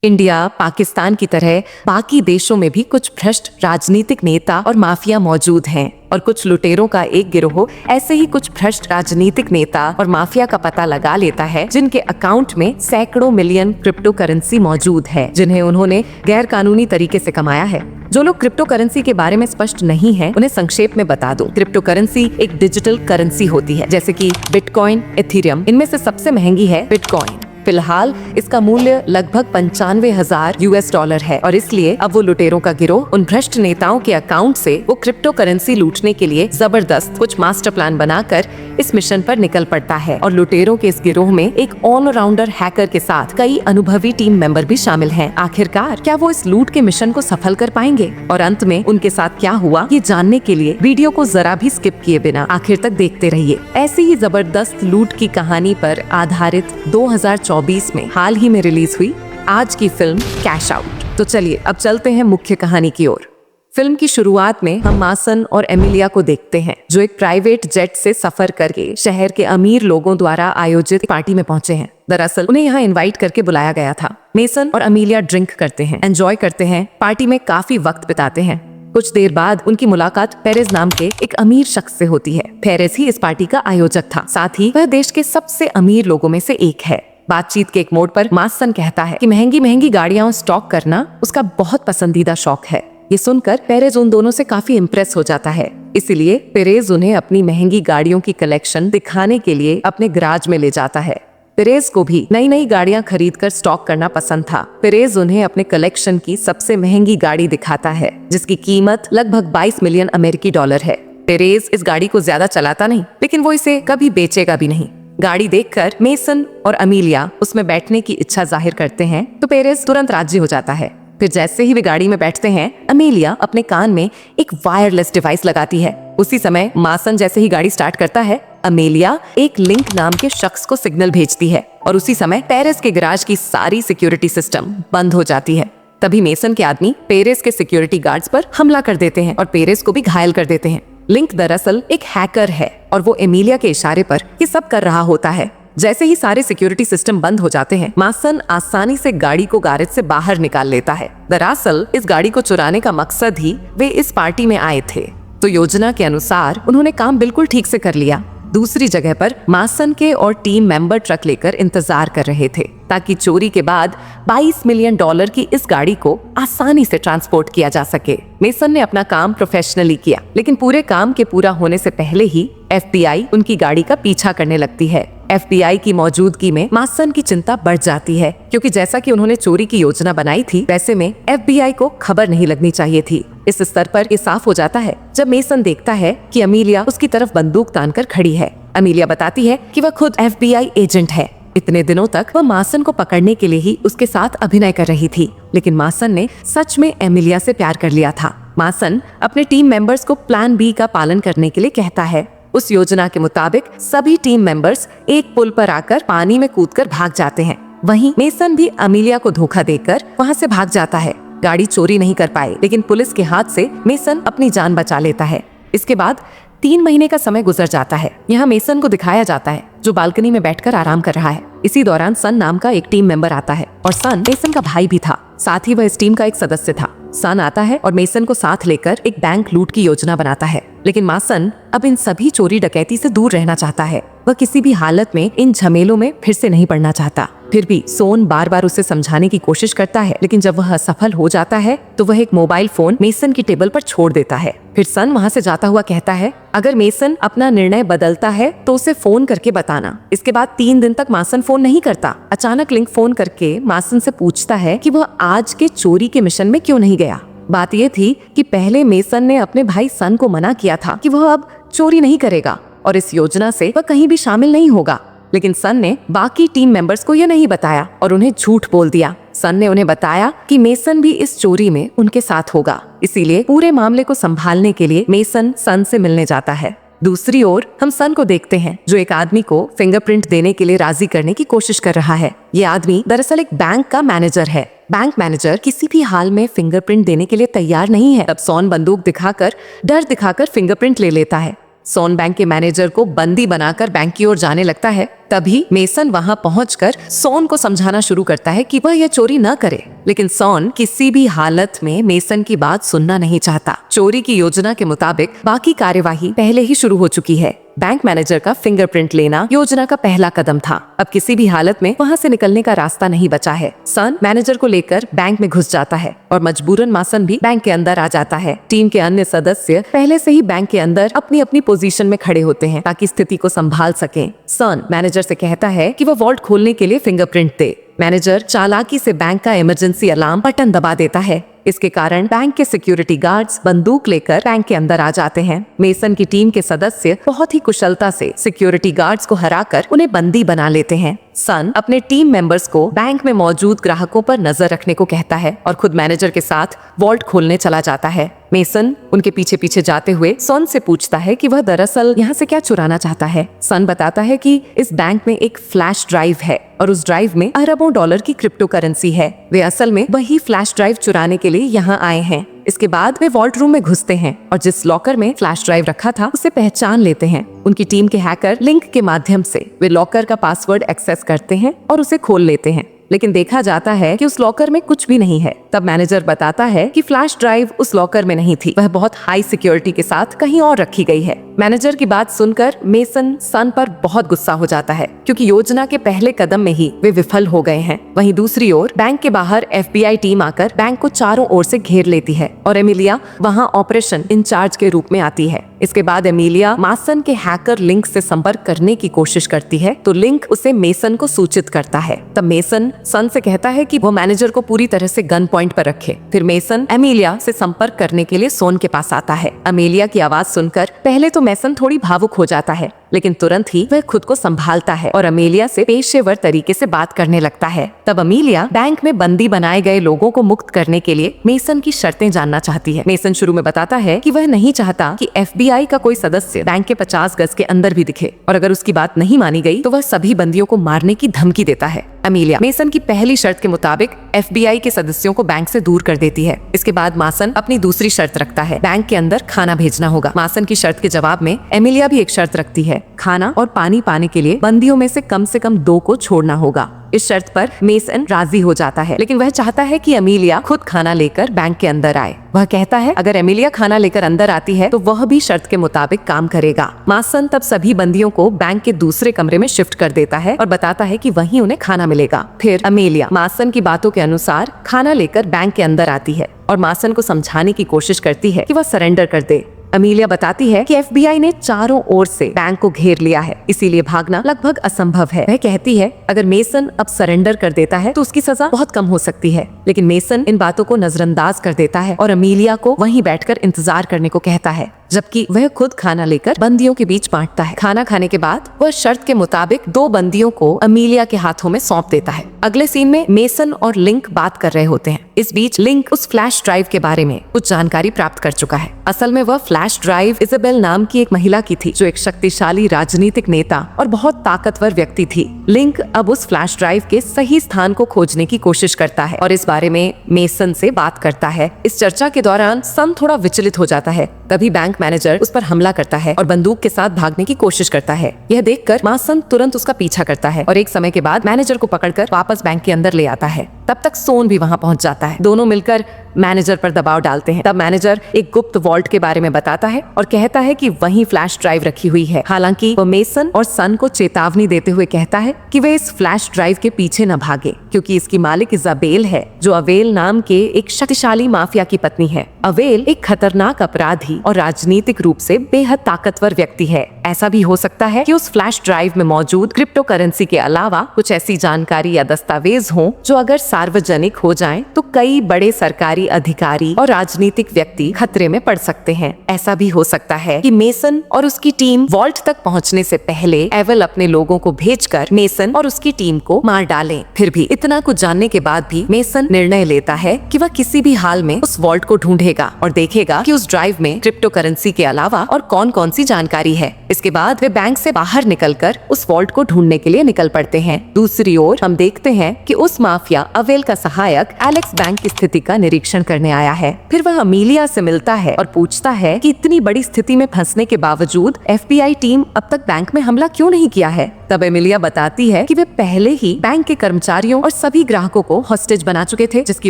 India, Pakistan की तरह बाकी देशों में भी कुछ भ्रष्ट राजनीतिक नेता और माफिया मौजूद हैं और कुछ लुटेरों का एक गिरोह ऐसे ही कुछ भ्रष्ट राजनीतिक नेता और माफिया का पता लगा लेता है जिनके अकाउंट में सैकड़ों मिलियन क्रिप्टो करेंसी मौजूद है जिन्हें उन्होंने गैर कानूनी तरीके से कमाया है। जो लोग क्रिप्टो करेंसी के बारे में स्पष्ट नहीं है उन्हें संक्षेप में बता दूं। क्रिप्टो करेंसी एक डिजिटल करेंसी होती है जैसे कि बिटकॉइन, इथेरियम। इनमें से सबसे महंगी है बिटकॉइन। फिलहाल इसका मूल्य लगभग 95,000 US डॉलर है और इसलिए अब वो लुटेरों का गिरोह उन भ्रष्ट नेताओं के अकाउंट से वो क्रिप्टो करेंसी लूटने के लिए जबरदस्त कुछ मास्टर प्लान बनाकर इस मिशन पर निकल पड़ता है। और लुटेरों के इस गिरोह में एक ऑलराउंडर हैकर के साथ कई अनुभवी टीम मेंबर भी शामिल हैं। आखिरकार क्या वो इस लूट के मिशन को सफल कर पाएंगे और अंत में उनके साथ क्या हुआ, ये जानने के लिए वीडियो को जरा भी स्किप किए बिना आखिर तक देखते रहिए। ऐसी ही जबरदस्त लूट की कहानी पर आधारित 2024 में हाल ही में रिलीज हुई आज की फिल्म कैश आउट। तो चलिए अब चलते हैं मुख्य कहानी की ओर। फिल्म की शुरुआत में हम मासन और एमिलिया को देखते हैं जो एक प्राइवेट जेट से सफर करके शहर के अमीर लोगों द्वारा आयोजित पार्टी में पहुंचे हैं। दरअसल उन्हें यहाँ इनवाइट करके बुलाया गया था। मेसन और एमिलिया ड्रिंक करते हैं, एंजॉय करते हैं, पार्टी में काफी वक्त बिताते हैं। कुछ देर बाद उनकी मुलाकात पेरेज नाम के एक अमीर शख्स से होती है। पेरेज ही इस पार्टी का आयोजक था, साथ ही वह देश के सबसे अमीर लोगों में से एक है। बातचीत के एक मोड़ पर मासन कहता है कि महंगी महंगी गाड़ियां स्टॉक करना उसका बहुत पसंदीदा शौक है। ये सुनकर पेरेज उन दोनों से काफी इम्प्रेस हो जाता है। इसलिए पेरेज उन्हें अपनी महंगी गाड़ियों की कलेक्शन दिखाने के लिए अपने गैराज में ले जाता है। पेरेज को भी नई नई गाड़ियां खरीदकर स्टॉक करना पसंद था। पेरेज उन्हें अपने कलेक्शन की सबसे महंगी गाड़ी दिखाता है जिसकी कीमत लगभग 22 मिलियन अमेरिकी डॉलर है। पेरेज इस गाड़ी को ज्यादा चलाता नहीं, लेकिन वो इसे कभी बेचेगा भी नहीं। गाड़ी देखकर मेसन और एमिलिया उसमें बैठने की इच्छा जाहिर करते हैं तो पेरेज तुरंत राजी हो जाता है। फिर जैसे ही वे गाड़ी में बैठते हैं, एमिलिया अपने कान में एक वायरलेस डिवाइस लगाती है। उसी समय मासन जैसे ही गाड़ी स्टार्ट करता है, एमिलिया एक लिंक नाम के शख्स को सिग्नल भेजती है और उसी समय पेरेज के गैराज की सारी सिक्योरिटी सिस्टम बंद हो जाती है। तभी मेसन के आदमी पेरेज के सिक्योरिटी गार्ड्स पर हमला कर देते हैं और पेरेज को भी घायल कर देते हैं। लिंक दरअसल एक हैकर है और वो एमिलिया के इशारे पर ये सब कर रहा होता है। जैसे ही सारे सिक्योरिटी सिस्टम बंद हो जाते हैं, मासन आसानी से गाड़ी को गैरेज से बाहर निकाल लेता है। दरअसल इस गाड़ी को चुराने का मकसद ही वे इस पार्टी में आए थे, तो योजना के अनुसार उन्होंने काम बिल्कुल ठीक से कर लिया। दूसरी जगह पर मासन के और टीम मेंबर ट्रक लेकर इंतजार कर रहे थे ताकि चोरी के बाद 22 मिलियन डॉलर की इस गाड़ी को आसानी से ट्रांसपोर्ट किया जा सके। मेसन ने अपना काम प्रोफेशनली किया, लेकिन पूरे काम के पूरा होने से पहले ही FBI उनकी गाड़ी का पीछा करने लगती है। FBI की मौजूदगी में मासन की चिंता बढ़ जाती है क्योंकि जैसा कि उन्होंने चोरी की योजना बनाई थी, वैसे में FBI को खबर नहीं लगनी चाहिए थी। इस स्तर पर ये साफ हो जाता है जब मेसन देखता है कि एमिलिया उसकी तरफ बंदूक तानकर खड़ी है। एमिलिया बताती है कि वह खुद FBI एजेंट है। इतने दिनों तक वह मासन को पकड़ने के लिए ही उसके साथ अभिनय कर रही थी, लेकिन मासन ने सच में एमिलिया से प्यार कर लिया था। मासन अपने टीम मेंबर्स को प्लान B का पालन करने के लिए कहता है। उस योजना के मुताबिक सभी टीम मेंबर्स एक पुल पर आकर पानी में कूदकर भाग जाते हैं। वहीं मेसन भी एमिलिया को धोखा देकर वहां से भाग जाता है। गाड़ी चोरी नहीं कर पाए, लेकिन पुलिस के हाथ से मेसन अपनी जान बचा लेता है। इसके बाद 3 महीने का समय गुजर जाता है। यहाँ मेसन को दिखाया जाता है जो बालकनी में बैठकर आराम कर रहा है। इसी दौरान सन नाम का एक टीम मेंबर आता है और सन मेसन का भाई भी था, साथ ही वह इस टीम का एक सदस्य था। सन आता है और मेसन को साथ लेकर एक बैंक लूट की योजना बनाता है, लेकिन मासन अब इन सभी चोरी डकैती से दूर रहना चाहता है। वह किसी भी हालत में इन झमेलों में फिर से नहीं पड़ना चाहता। फिर भी सोन बार बार उसे समझाने की कोशिश करता है, लेकिन जब वह असफल हो जाता है तो वह एक मोबाइल फोन मेसन की टेबल पर छोड़ देता है। फिर सन वहाँ से जाता हुआ कहता है, अगर मेसन अपना निर्णय बदलता है तो उसे फोन करके बताना। इसके बाद 3 दिन तक मासन फोन नहीं करता। अचानक लिंक फोन करके मासन से पूछता है कि वह आज के चोरी के मिशन में क्यों नहीं गया। बात यह थी कि पहले मेसन ने अपने भाई सन को मना किया था कि वह अब चोरी नहीं करेगा और इस योजना से वह कहीं भी शामिल नहीं होगा, लेकिन सन ने बाकी टीम मेंबर्स को यह नहीं बताया और उन्हें झूठ बोल दिया। सन ने उन्हें बताया कि मेसन भी इस चोरी में उनके साथ होगा, इसीलिए पूरे मामले को संभालने के लिए मेसन सन से मिलने जाता है। दूसरी ओर हम सन को देखते हैं जो एक आदमी को फिंगरप्रिंट देने के लिए राजी करने की कोशिश कर रहा है। ये आदमी दरअसल एक बैंक का मैनेजर है। बैंक मैनेजर किसी भी हाल में फिंगरप्रिंट देने के लिए तैयार नहीं है। तब सोन बंदूक दिखाकर, डर दिखाकर फिंगरप्रिंट ले लेता है। सोन बैंक के मैनेजर को बंदी बनाकर बैंक की ओर जाने लगता है। तभी मेसन वहां पहुंचकर सोन को समझाना शुरू करता है कि वह यह चोरी न करे, लेकिन सोन किसी भी हालत में मेसन की बात सुनना नहीं चाहता। चोरी की योजना के मुताबिक बाकी कार्यवाही पहले ही शुरू हो चुकी है। बैंक मैनेजर का फिंगरप्रिंट लेना योजना का पहला कदम था। अब किसी भी हालत में वहां से निकलने का रास्ता नहीं बचा है। सन मैनेजर को लेकर बैंक में घुस जाता है और मजबूरन मासन भी बैंक के अंदर आ जाता है। टीम के अन्य सदस्य पहले से ही बैंक के अंदर अपनी अपनी पोजीशन में खड़े होते हैं ताकि स्थिति को संभाल सकें। सन मैनेजर से कहता है कि वह वॉल्ट खोलने के लिए फिंगरप्रिंट दे। मैनेजर चालाकी से बैंक का इमरजेंसी अलार्म बटन दबा देता है। इसके कारण बैंक के सिक्योरिटी गार्ड्स बंदूक लेकर बैंक के अंदर आ जाते हैं। मेसन की टीम के सदस्य बहुत ही कुशलता से सिक्योरिटी गार्ड्स को हराकर उन्हें बंदी बना लेते हैं। सन अपने टीम मेंबर्स को बैंक में मौजूद ग्राहकों पर नजर रखने को कहता है और खुद मैनेजर के साथ वॉल्ट खोलने चला जाता है। मेसन उनके पीछे पीछे जाते हुए सन से पूछता है कि वह दरअसल यहाँ से क्या चुराना चाहता है। सन बताता है कि इस बैंक में एक फ्लैश ड्राइव है और उस ड्राइव में अरबों डॉलर की क्रिप्टो करेंसी है। वे असल में वही फ्लैश ड्राइव चुराने के लिए यहाँ आए हैं। इसके बाद वे वॉल्ट रूम में घुसते हैं और जिस लॉकर में फ्लैश ड्राइव रखा था उसे पहचान लेते हैं। उनकी टीम के हैकर लिंक के माध्यम से वे लॉकर का पासवर्ड एक्सेस करते हैं और उसे खोल लेते हैं, लेकिन देखा जाता है कि उस लॉकर में कुछ भी नहीं है। तब मैनेजर बताता है कि फ्लैश ड्राइव उस लॉकर में नहीं थी, वह बहुत हाई सिक्योरिटी के साथ कहीं और रखी गई है। मैनेजर की बात सुनकर मेसन सन पर बहुत गुस्सा हो जाता है क्योंकि योजना के पहले कदम में ही वे विफल हो गए हैं। वहीं दूसरी ओर बैंक के बाहर FBI टीम आकर बैंक को चारों ओर से घेर लेती है और एमिलिया वहां ऑपरेशन इंचार्ज के रूप में आती है। इसके बाद एमिलिया मासन के हैकर लिंक से संपर्क करने की कोशिश करती है तो लिंक उसे मेसन को सूचित करता है। तब मेसन सन से कहता है कि वो मैनेजर को पूरी तरह से गन पॉइंट पर रखे। फिर मेसन एमिलिया से संपर्क करने के लिए सोन के पास आता है। एमिलिया की आवाज सुनकर पहले तो मेसन थोड़ी भावुक हो जाता है, लेकिन तुरंत ही वह खुद को संभालता है और अमेलिया से पेशेवर तरीके से बात करने लगता है। तब अमेलिया बैंक में बंदी बनाए गए लोगों को मुक्त करने के लिए मेसन की शर्तें जानना चाहती है। मेसन शुरू में बताता है कि वह नहीं चाहता कि FBI का कोई सदस्य बैंक के 50 गज के अंदर भी दिखे और अगर उसकी बात नहीं मानी गई तो वह सभी बंदियों को मारने की धमकी देता है। अमेलिया मेसन की पहली शर्त के मुताबिक FBI के सदस्यों को बैंक से दूर कर देती है। इसके बाद मासन अपनी दूसरी शर्त रखता है, बैंक के अंदर खाना भेजना होगा। मासन की शर्त के जवाब में एमिलिया भी एक शर्त रखती है, खाना और पानी पाने के लिए बंदियों में से कम 2 को छोड़ना होगा। इस शर्त पर मेसन राजी हो जाता है, लेकिन वह चाहता है कि एमिलिया खुद खाना लेकर बैंक के अंदर आए। वह कहता है अगर एमिलिया खाना लेकर अंदर आती है तो वह भी शर्त के मुताबिक काम करेगा। मासन तब सभी बंदियों को बैंक के दूसरे कमरे में शिफ्ट कर देता है और बताता है कि वहीं उन्हें खाना मिलेगा। फिर एमिलिया मासन की बातों के अनुसार खाना लेकर बैंक के अंदर आती है और मासन को समझाने की कोशिश करती है कि वह सरेंडर कर दे। अमेलिया बताती है कि FBI ने चारों ओर से बैंक को घेर लिया है, इसीलिए भागना लगभग असंभव है। वह कहती है अगर मेसन अब सरेंडर कर देता है तो उसकी सजा बहुत कम हो सकती है, लेकिन मेसन इन बातों को नजरअंदाज कर देता है और अमेलिया को वहीं बैठकर इंतजार करने को कहता है, जबकि वह खुद खाना लेकर बंदियों के बीच बांटता है। खाना खाने के बाद वह शर्त के मुताबिक 2 बंदियों को अमेलिया के हाथों में सौंप देता है। अगले सीन में मेसन और लिंक बात कर रहे होते हैं। इस बीच लिंक उस फ्लैश ड्राइव के बारे में कुछ जानकारी प्राप्त कर चुका है। असल में वह फ्लैश ड्राइव इजाबेल नाम की एक महिला की थी जो एक शक्तिशाली राजनीतिक नेता और बहुत ताकतवर व्यक्ति थी। लिंक अब उस फ्लैश ड्राइव के सही स्थान को खोजने की कोशिश करता है और इस बारे में मेसन से बात करता है। इस चर्चा के दौरान सन थोड़ा विचलित हो जाता है। तभी बैंक मैनेजर उस पर हमला करता है और बंदूक के साथ भागने की कोशिश करता है। यह देखकर मासन तुरंत उसका पीछा करता है और एक समय के बाद मैनेजर को पकड़कर वापस बैंक के अंदर ले आता है। तब तक सोन भी वहां पहुंच जाता है। दोनों मिलकर मैनेजर पर दबाव डालते हैं। तब मैनेजर एक गुप्त वॉल्ट के बारे में बताता है और कहता है कि वहीं फ्लैश ड्राइव रखी हुई है। हालांकि वो मेसन और सन को चेतावनी देते हुए कहता है कि वे इस फ्लैश ड्राइव के पीछे न भागे, क्योंकि इसकी मालिक इजाबेल है जो अवेल नाम के एक शक्तिशाली माफिया की पत्नी है। अवेल एक खतरनाक अपराधी और राजनीतिक रूप से बेहद ताकतवर व्यक्ति है। ऐसा भी हो सकता है कि उस फ्लैश ड्राइव में मौजूद क्रिप्टो करेंसी के अलावा कुछ ऐसी जानकारी या दस्तावेज हों जो अगर सार्वजनिक हो जाएं तो कई बड़े सरकारी अधिकारी और राजनीतिक व्यक्ति खतरे में पड़ सकते हैं। ऐसा भी हो सकता है कि मेसन और उसकी टीम वॉल्ट तक पहुंचने से पहले एवल अपने लोगों को भेजकर मेसन और उसकी टीम को मार डालें। फिर भी इतना कुछ जानने के बाद भी मेसन निर्णय लेता है कि वह किसी भी हाल में उस वॉल्ट को ढूंढेगा और देखेगा कि उस ड्राइव में क्रिप्टो करेंसी के अलावा और कौन कौन सी जानकारी है। इसके बाद वे बैंक से बाहर निकलकर उस वॉल्ट को ढूंढने के लिए निकल पड़ते हैं। दूसरी ओर हम देखते हैं कि उस माफिया अवेल का सहायक एलेक्स बैंक की स्थिति का निरीक्षण निरीक्षण करने आया है। फिर वह अमीलिया से मिलता है और पूछता है कि इतनी बड़ी स्थिति में फंसने के बावजूद FBI टीम अब तक बैंक में हमला क्यों नहीं किया है। तब एमिलिया बताती है कि वे पहले ही बैंक के कर्मचारियों और सभी ग्राहकों को हॉस्टेज बना चुके थे, जिसकी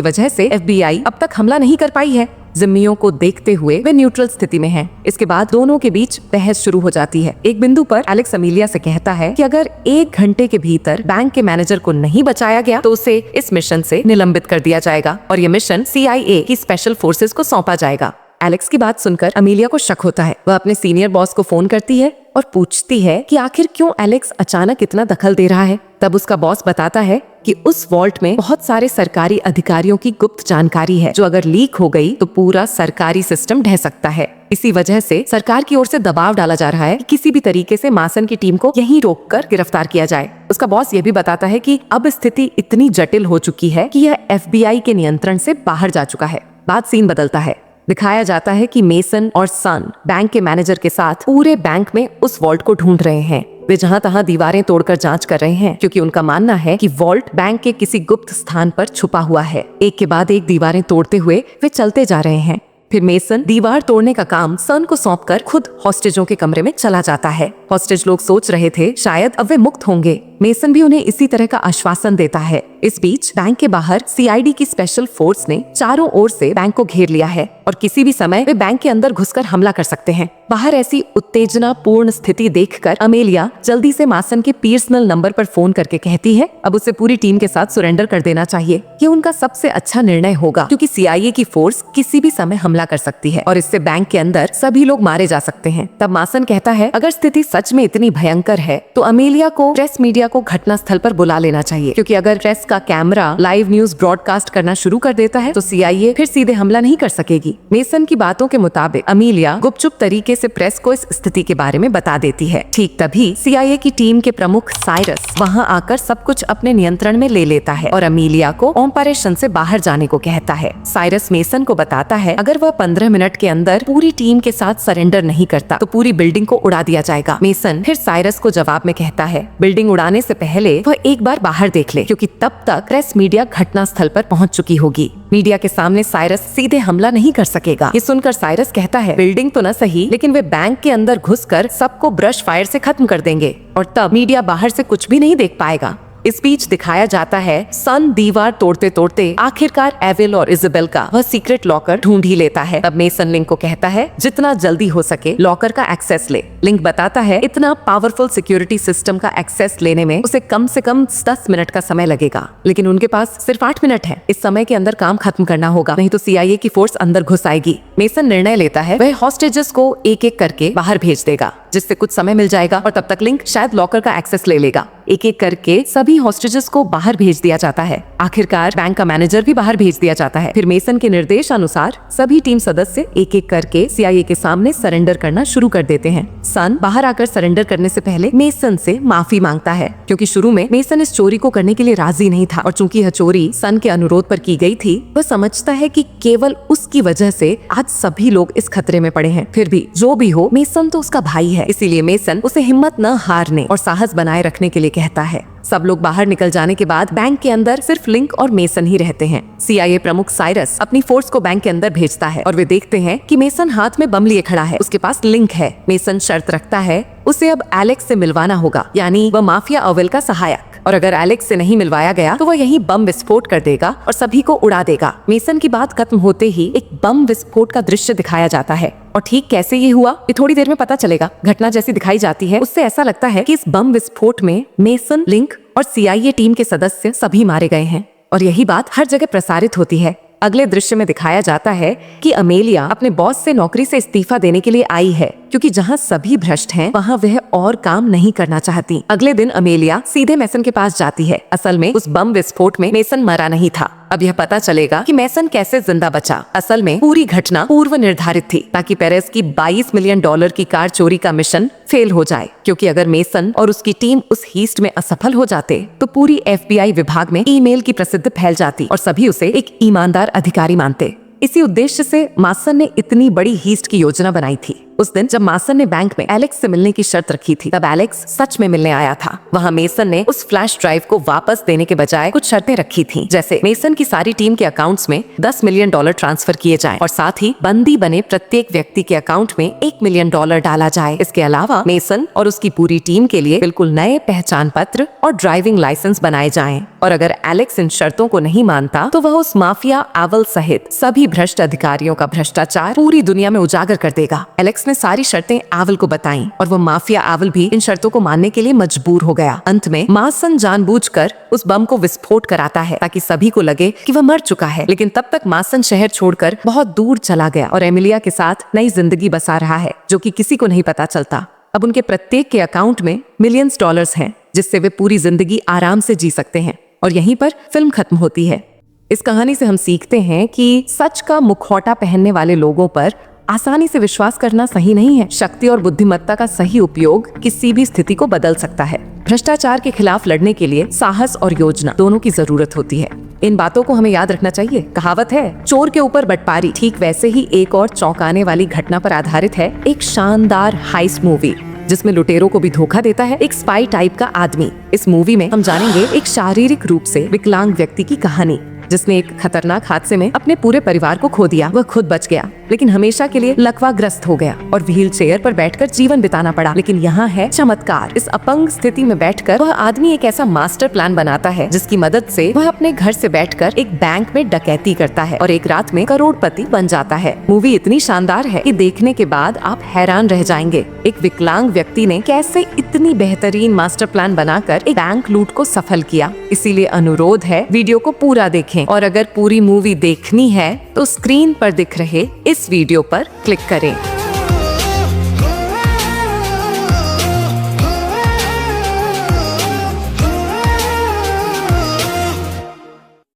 वजह से FBI अब तक हमला नहीं कर पाई है। जिम्मियों को देखते हुए वे न्यूट्रल स्थिति में हैं। इसके बाद दोनों के बीच बहस शुरू हो जाती है। एक बिंदु पर एलेक्स अमीलिया से कहता है कि अगर 1 घंटे के भीतर बैंक के मैनेजर को नहीं बचाया गया तो उसे इस मिशन से निलंबित कर दिया जाएगा और ये मिशन CIA की स्पेशल फोर्सेस को सौंपा जाएगा। एलेक्स की बात सुनकर अमीलिया को शक होता है। वह अपने सीनियर बॉस को फोन करती है और पूछती है कि आखिर क्यों एलेक्स अचानक इतना दखल दे रहा है। तब उसका बॉस बताता है कि उस वॉल्ट में बहुत सारे सरकारी अधिकारियों की गुप्त जानकारी है, जो अगर लीक हो गई तो पूरा सरकारी सिस्टम ढह सकता है। इसी वजह से सरकार की ओर से दबाव डाला जा रहा है कि किसी भी तरीके से मासन की टीम को यहीं रोककर गिरफ्तार किया जाए। उसका बॉस ये भी बताता है कि अब स्थिति इतनी जटिल हो चुकी है कि यह FBI के नियंत्रण से बाहर जा चुका है। बाद सीन बदलता है। दिखाया जाता है कि मेसन और सन बैंक के मैनेजर के साथ पूरे बैंक में उस वॉल्ट को ढूंढ रहे हैं। वे जहां तहां दीवारें तोड़कर जांच कर रहे हैं, क्योंकि उनका मानना है कि वॉल्ट बैंक के किसी गुप्त स्थान पर छुपा हुआ है। एक के बाद एक दीवारें तोड़ते हुए वे चलते जा रहे हैं। फिर मेसन दीवार तोड़ने का काम सन को सौंपकर खुद हॉस्टेजों के कमरे में चला जाता है। हॉस्टेज लोग सोच रहे थे शायद अब वे मुक्त होंगे। मेसन भी उन्हें इसी तरह का आश्वासन देता है। इस बीच बैंक के बाहर CID की स्पेशल फोर्स ने चारों ओर से बैंक को घेर लिया है और किसी भी समय वे बैंक के अंदर घुसकर हमला कर सकते हैं। बाहर ऐसी उत्तेजना पूर्ण स्थिति देखकर अमेलिया जल्दी से मासन के पर्सनल नंबर पर फोन करके कहती है अब उसे पूरी टीम के साथ सरेंडर कर देना चाहिए। ये उनका सबसे अच्छा निर्णय होगा, क्योंकि CIA की फोर्स किसी भी समय हमला कर सकती है और इससे बैंक के अंदर सभी लोग मारे जा सकते हैं। तब मासन कहता है अगर स्थिति सच में इतनी भयंकर है तो अमेलिया को प्रेस मीडिया को घटना स्थल पर बुला लेना चाहिए, क्योंकि अगर प्रेस का कैमरा लाइव न्यूज ब्रॉडकास्ट करना शुरू कर देता है तो CIA फिर सीधे हमला नहीं कर सकेगी। मेसन की बातों के मुताबिक अमेलिया गुपचुप तरीके से प्रेस को इस स्थिति के बारे में बता देती है। ठीक तभी CIA की टीम के प्रमुख साइरस वहां आकर सब कुछ अपने नियंत्रण में ले लेता है और अमेलिया को ऑपरेशन से बाहर जाने को कहता है। साइरस मेसन को बताता है अगर वह 15 मिनट के अंदर पूरी टीम के साथ सरेंडर नहीं करता तो पूरी बिल्डिंग को उड़ा दिया जाएगा। मेसन फिर साइरस को जवाब में कहता है बिल्डिंग उड़ाने से पहले वह एक बार बाहर देख ले, क्योंकि तब तक प्रेस मीडिया घटना स्थल पर पहुंच चुकी होगी। मीडिया के सामने साइरस सीधे हमला नहीं कर सकेगा। ये सुनकर साइरस कहता है बिल्डिंग तो न सही, लेकिन वे बैंक के अंदर घुसकर सबको ब्रश फायर से खत्म कर देंगे और तब मीडिया बाहर से कुछ भी नहीं देख पाएगा। इस बीच दिखाया जाता है सन दीवार तोड़ते तोड़ते आखिरकार एविल और इजाबेल का वह सीक्रेट लॉकर ढूंढ ही लेता है। तब मेसन लिंक को कहता है जितना जल्दी हो सके लॉकर का एक्सेस ले। लिंक बताता है इतना पावरफुल सिक्योरिटी सिस्टम का एक्सेस लेने में उसे कम से कम 10 मिनट का समय लगेगा, लेकिन उनके पास सिर्फ 8 मिनट है। इस समय के अंदर काम खत्म करना होगा, नहीं तो CIA की फोर्स अंदर घुस आएगी। मेसन निर्णय लेता है वह हॉस्टेजेस को एक एक करके बाहर भेज देगा, जिससे कुछ समय मिल जाएगा और तब तक लिंक शायद लॉकर का एक्सेस ले लेगा। एक एक करके सभी हॉस्टेजेस को बाहर भेज दिया जाता है। आखिरकार बैंक का मैनेजर भी बाहर भेज दिया जाता है। फिर मेसन के निर्देश अनुसार सभी टीम सदस्य एक एक करके CIA के सामने सरेंडर करना शुरू कर देते हैं। सन बाहर आकर सरेंडर करने से पहले मेसन से माफी मांगता है, क्योंकि शुरू में मेसन इस चोरी को करने के लिए राजी नहीं था और चूंकि यह चोरी सन के अनुरोध पर की गई थी, वह समझता है कि केवल उसकी वजह से आज सभी लोग इस खतरे में पड़े हैं। फिर भी जो भी हो, मेसन तो उसका भाई है, इसीलिए मेसन उसे हिम्मत न हारने और साहस बनाए रखने के लिए कहता है। सब लोग बाहर निकल जाने के बाद बैंक के अंदर सिर्फ लिंक और मेसन ही रहते हैं। CIA प्रमुख साइरस अपनी फोर्स को बैंक के अंदर भेजता है और वे देखते हैं कि मेसन हाथ में बम लिए खड़ा है, उसके पास लिंक है। मेसन शर्त रखता है उसे अब एलेक्स से मिलवाना होगा, यानी वह माफिया अवेल का सहायक, और अगर एलेक्स से नहीं मिलवाया गया तो वह यहीं बम विस्फोट कर देगा और सभी को उड़ा देगा। मेसन की बात खत्म होते ही एक बम विस्फोट का दृश्य दिखाया जाता है और ठीक कैसे ये हुआ ये थोड़ी देर में पता चलेगा। घटना जैसी दिखाई जाती है उससे ऐसा लगता है कि इस बम विस्फोट में मेसन, लिंक और CIA टीम के सदस्य सभी मारे गए हैं और यही बात हर जगह प्रसारित होती है। अगले दृश्य में दिखाया जाता है कि अमेलिया अपने बॉस से नौकरी से इस्तीफा देने के लिए आई है, क्योंकि जहां सभी भ्रष्ट हैं वहां वह और काम नहीं करना चाहती। अगले दिन अमेलिया सीधे मेसन के पास जाती है। असल में उस बम विस्फोट में मेसन मरा नहीं था। अब यह पता चलेगा कि मेसन कैसे जिंदा बचा। असल में पूरी घटना पूर्व निर्धारित थी, ताकि पेरेस की $22 मिलियन की कार चोरी का मिशन फेल हो जाए, क्योंकि अगर मेसन और उसकी टीम उस हीस्ट में असफल हो जाते तो पूरी FBI विभाग में ईमेल की प्रसिद्धि फैल जाती और सभी उसे एक ईमानदार अधिकारी मानते। इसी उद्देश्य से मासन ने इतनी बड़ी हीस्ट की योजना बनाई थी। उस दिन जब मासन ने बैंक में एलेक्स से मिलने की शर्त रखी थी, तब एलेक्स सच में मिलने आया था। वहाँ मेसन ने उस फ्लैश ड्राइव को वापस देने के बजाय कुछ शर्तें रखी थी, जैसे मेसन की सारी टीम के अकाउंट्स में $10 मिलियन ट्रांसफर किए जाएं और साथ ही बंदी बने प्रत्येक व्यक्ति के अकाउंट में $1 मिलियन डाला जाए। इसके अलावा मेसन और उसकी पूरी टीम के लिए बिल्कुल नए पहचान पत्र और ड्राइविंग लाइसेंस बनाए जाएं। और अगर एलेक्स इन शर्तों को नहीं मानता तो वह उस माफिया आवल सहित सभी भ्रष्ट अधिकारियों का भ्रष्टाचार पूरी दुनिया में उजागर कर देगा। एलेक्स ने सारी शर्तें आवल को बताईं और वो माफिया आवल भी इन शर्तों को मानने के लिए मजबूर हो गया। अंत में मासन जानबूझकर उस बम को विस्फोट कराता है ताकि सभी को लगे कि वह मर चुका है, लेकिन तब तक मासन शहर छोड़कर बहुत दूर चला गया और एमिलिया के साथ नई जिंदगी बसा रहा है, जो कि किसी को नहीं पता चलता। अब उनके प्रत्येक के अकाउंट में मिलियंस डॉलर्स हैं, जिससे वे पूरी जिंदगी आराम से जी सकते हैं। और यहीं पर फिल्म खत्म होती है। इस कहानी से हम सीखते हैं कि सच का मुखौटा पहनने वाले लोगों पर आसानी से विश्वास करना सही नहीं है। शक्ति और बुद्धिमत्ता का सही उपयोग किसी भी स्थिति को बदल सकता है। भ्रष्टाचार के खिलाफ लड़ने के लिए साहस और योजना दोनों की जरूरत होती है। इन बातों को हमें याद रखना चाहिए। कहावत है, चोर के ऊपर बटपारी। ठीक वैसे ही एक और चौंकाने वाली घटना पर आधारित है एक शानदार हाइस्ट मूवी, जिसमें लुटेरों को भी धोखा देता है एक स्पाई टाइप का आदमी। इस मूवी में हम जानेंगे एक शारीरिक रूप से विकलांग व्यक्ति की कहानी, जिसने एक खतरनाक हादसे में अपने पूरे परिवार को खो दिया। वह खुद बच गया, लेकिन हमेशा के लिए लकवाग्रस्त हो गया और व्हील चेयर पर बैठकर जीवन बिताना पड़ा। लेकिन यहाँ है चमत्कार। इस अपंग स्थिति में बैठकर वह आदमी एक ऐसा मास्टर प्लान बनाता है जिसकी मदद से वह अपने घर से बैठकर एक बैंक में डकैती करता है और एक रात में करोड़पति बन जाता है। मूवी इतनी शानदार है कि देखने के बाद आप हैरान रह जाएंगे। एक विकलांग व्यक्ति ने कैसे इतनी बेहतरीन मास्टर प्लान बनाकर एक बैंक लूट को सफल किया। इसीलिए अनुरोध है, वीडियो को पूरा देखें और अगर पूरी मूवी देखनी है तो स्क्रीन पर दिख रहे इस वीडियो पर क्लिक करें।